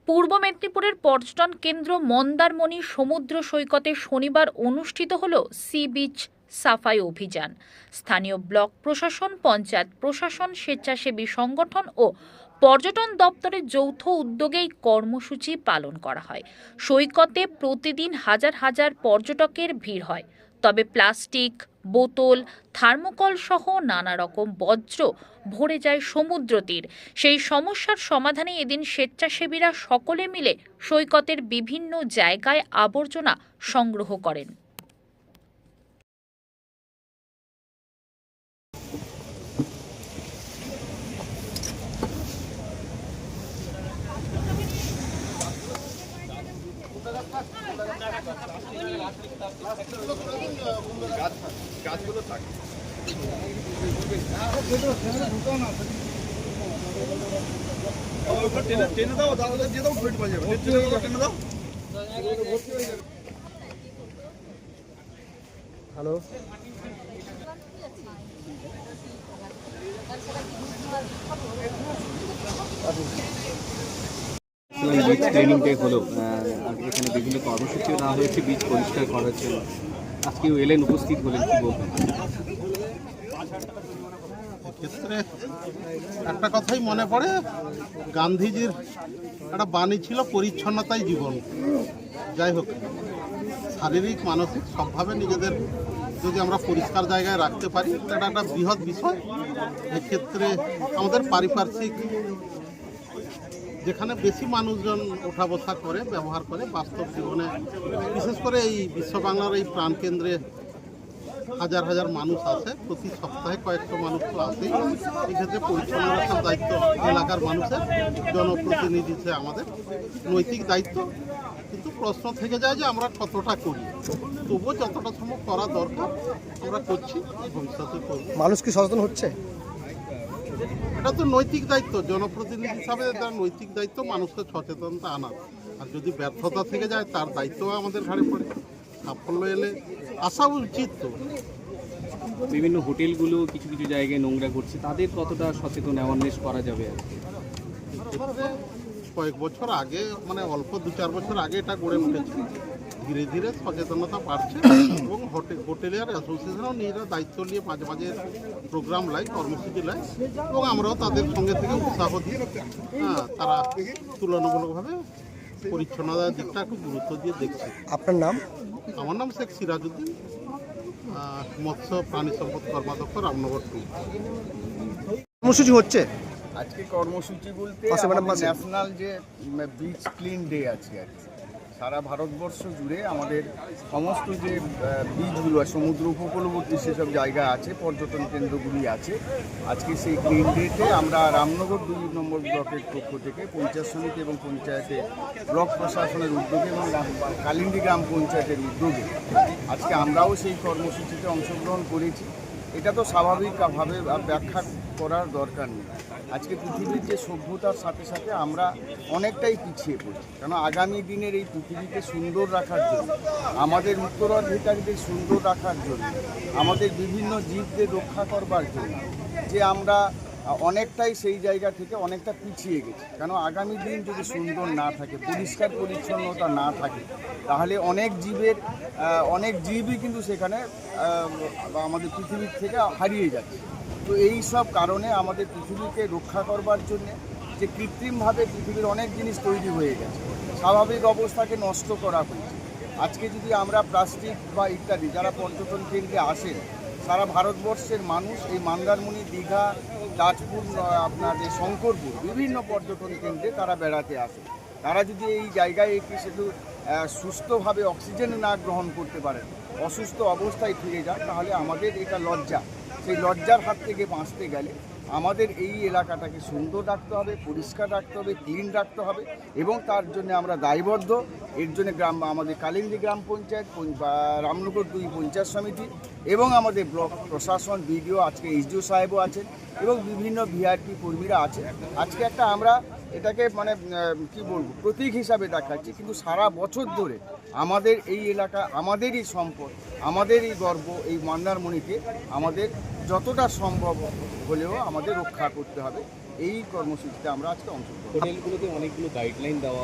পূর্ব মেদিনীপুরের পর্যটন কেন্দ্র মন্দারমণি সমুদ্র সৈকতে শনিবার অনুষ্ঠিত হল সি বিচ সাফাই অভিযান। স্থানীয় ব্লক প্রশাসন, পঞ্চায়েত প্রশাসন, স্বেচ্ছাসেবী সংগঠন ও পর্যটন দপ্তরের যৌথ উদ্যোগে এই কর্মসূচি পালন করা হয়। সৈকতে প্রতিদিন হাজার হাজার পর্যটকের ভিড় হয়, তবে প্লাস্টিক, বোতল, থার্মোকল সহ নানা রকম বর্জ্য ভরে যায় সমুদ্র তীর। সেই সমস্যার সমাধানে এদিন স্বেচ্ছাসেবীরা সকলে মিলে সৈকতের বিভিন্ন জায়গায় আবর্জনা সংগ্রহ করেন। গাছগুলো থাকে টেনে দাও, দাদা দিয়ে দাও, ফিট বাজে টেনে দাও। হ্যালো, বীজ ট্রেনিং ডে হলো, এখানে বিভিন্ন কর্মসূচিও দেওয়া হয়েছে বীজ পরিষ্কার করার জন্য। আজকেও এলেন, উপস্থিত হলেন, কি বলবেন? ক্ষেত্রে একটা কথাই মনে পড়ে, গান্ধীজির একটা বাণী ছিল, পরিচ্ছন্নতাই জীবন। যাই হোক, শারীরিক মানসিক সবভাবে নিজেদের যদি আমরা পরিষ্কার জায়গায় রাখতে পারি, এটা একটা বৃহৎ বিষয়। এক্ষেত্রে আমাদের পারিপার্শ্বিক যেখানে বেশি মানুষজন ওঠা বসা করে, ব্যবহার করে বাস্তব জীবনে, বিশেষ করে এই বিশ্ব বাংলার এই প্রাণকেন্দ্রে হাজার হাজার মানুষ আসে, প্রতি সপ্তাহে কয়েকশো মানুষ তো আসেই। এক্ষেত্রে পরিচ্ছন্ন রাখার দায়িত্ব এলাকার মানুষের, জনপ্রতিনিধি হিসেবে আমাদের নৈতিক দায়িত্ব। কিন্তু প্রশ্ন থেকে যায় যে আমরা কতটা করি, তবুও যতটা সম্ভব করা দরকার আমরা করছি, ভবিষ্যতে করব। মানুষ কি সচেতন হচ্ছে? এটা তো নৈতিক দায়িত্ব, জনপ্রতিনিধি হিসাবে তার নৈতিক দায়িত্ব মানুষকে সচেতনতা আনা। আর যদি ব্যর্থতা থেকে যায়, তার দায়িত্বও আমাদের ঘাড়ে পড়ে। সাফল্য এলে আসা উচিত। তো বিভিন্ন হোটেলগুলো কিছু কিছু জায়গায় নোংরা করছে, তাদের কতটা সচেতন অ্যাওয়ারনেস করা যাবে আর কি? এক্ষেত্রে কয়েক বছর আগে, মানে অল্প 2-4 বছর আগে এটা গড়ে উঠেছে। ধীরে ধীরে সচেতনতা বাড়ছে এবং হোটেলের অ্যাসোসিয়েশনও নিজেরা দায়িত্ব নিয়ে মাঝে মাঝে প্রোগ্রাম লাই, কর্মসূচি লাই, এবং আমরাও তাদের সঙ্গে থেকে উৎসাহ দিই। তারা তুলনামূলকভাবে পরিচ্ছন্নতার দিকটা একটু গুরুত্ব দিয়ে দেখছে। আপনার নাম? আমার নাম শেখ সিরাজউদ্দিন, মৎস্য প্রাণী সম্পদ কর্মাধ্যক্ষ, রামনগর 2। কর্মসূচি হচ্ছে আজকে কর্মসূচি বলতে ন্যাশনাল যে বিচ ক্লিন ডে আছে আর কি, সারা ভারতবর্ষ জুড়ে আমাদের সমস্ত যে বিচগুলো আছে, সমুদ্র উপকূলবর্তী সেসব জায়গা আছে, পর্যটন কেন্দ্রগুলি আছে, আজকে সেই ক্লিন ডেতে আমরা রামনগর 2 নম্বর ব্লকের পক্ষ থেকে পঞ্চায়েত সমিতি এবং পঞ্চায়েতে ব্লক প্রশাসনের উদ্যোগে এবং কালিন্দী গ্রাম পঞ্চায়েতের উদ্যোগে আজকে আমরাও সেই কর্মসূচিতে অংশগ্রহণ করেছি। এটা তো স্বাভাবিকভাবে ব্যাখ্যা করার দরকার নেই। আজকে পৃথিবীর যে সভ্যতার সাথে সাথে আমরা অনেকটাই পিছিয়ে পড়ছি, কারণ আগামী দিনের এই পৃথিবীকে সুন্দর রাখার জন্য, আমাদের উত্তরাধিকারীদের সুন্দর রাখার জন্য, আমাদের বিভিন্ন জীবদের রক্ষা করবার জন্য যে আমরা অনেকটাই সেই জায়গা থেকে অনেকটা পিছিয়ে গেছি। কারণ আগামী দিন যদি সুন্দর না থাকে, পরিষ্কার পরিচ্ছন্নতা না থাকে, তাহলে অনেক জীবই কিন্তু সেখানে আমাদের পৃথিবীর থেকে হারিয়ে যাচ্ছে। তো এই সব কারণে আমাদের পৃথিবীকে রক্ষা করবার জন্য যে কৃত্রিমভাবে পৃথিবীর অনেক জিনিস তৈরি হয়ে গেছে, স্বাভাবিক অবস্থাকে নষ্ট করা হয়েছে। আজকে যদি আমরা প্লাস্টিক বা ইত্যাদি, যারা পর্যটন কেন্দ্রে আসেন, সারা ভারতবর্ষের মানুষ এই মন্দারমণি, দীঘা, তাজপুর, আপনাদের শঙ্করপুর, বিভিন্ন পর্যটন কেন্দ্রে তারা বেড়াতে আসে। তারা যদি এই জায়গায় একটি শুধু সুস্থভাবে অক্সিজেন না গ্রহণ করতে পারেন, অসুস্থ অবস্থায় ফিরে যান, তাহলে আমাদের এটা লজ্জা। সেই লজ্জার হাত থেকে বাঁচতে গেলে আমাদের এই এলাকাটাকে সুন্দর রাখতে হবে, পরিষ্কার রাখতে হবে, ক্লিন রাখতে হবে, এবং তার জন্য আমরা দায়বদ্ধ। এর জন্য আমাদের কালিন্দী গ্রাম পঞ্চায়েত, রামনগর 2 পঞ্চায়েত সমিতি এবং আমাদের ব্লক প্রশাসন, বিডিও, আজকে এসডিও সাহেবও আছেন এবং বিভিন্ন ভিআরপি কর্মীরা আছেন। আজকে একটা আমরা এটাকে কি বলবো, প্রতীক হিসাবে দেখাচ্ছি, কিন্তু সারা বছর ধরে আমাদের এই এলাকা, আমাদেরই সম্পদ, আমাদেরই গর্ব। এই মন্দারমণিকে আমাদের যতটা সম্ভব হলেও আমাদের রক্ষা করতে হবে। এই কর্মসূচিতে আমরা আজকে অংশগ্রহণ। হোটেলগুলোতে অনেকগুলো গাইডলাইন দেওয়া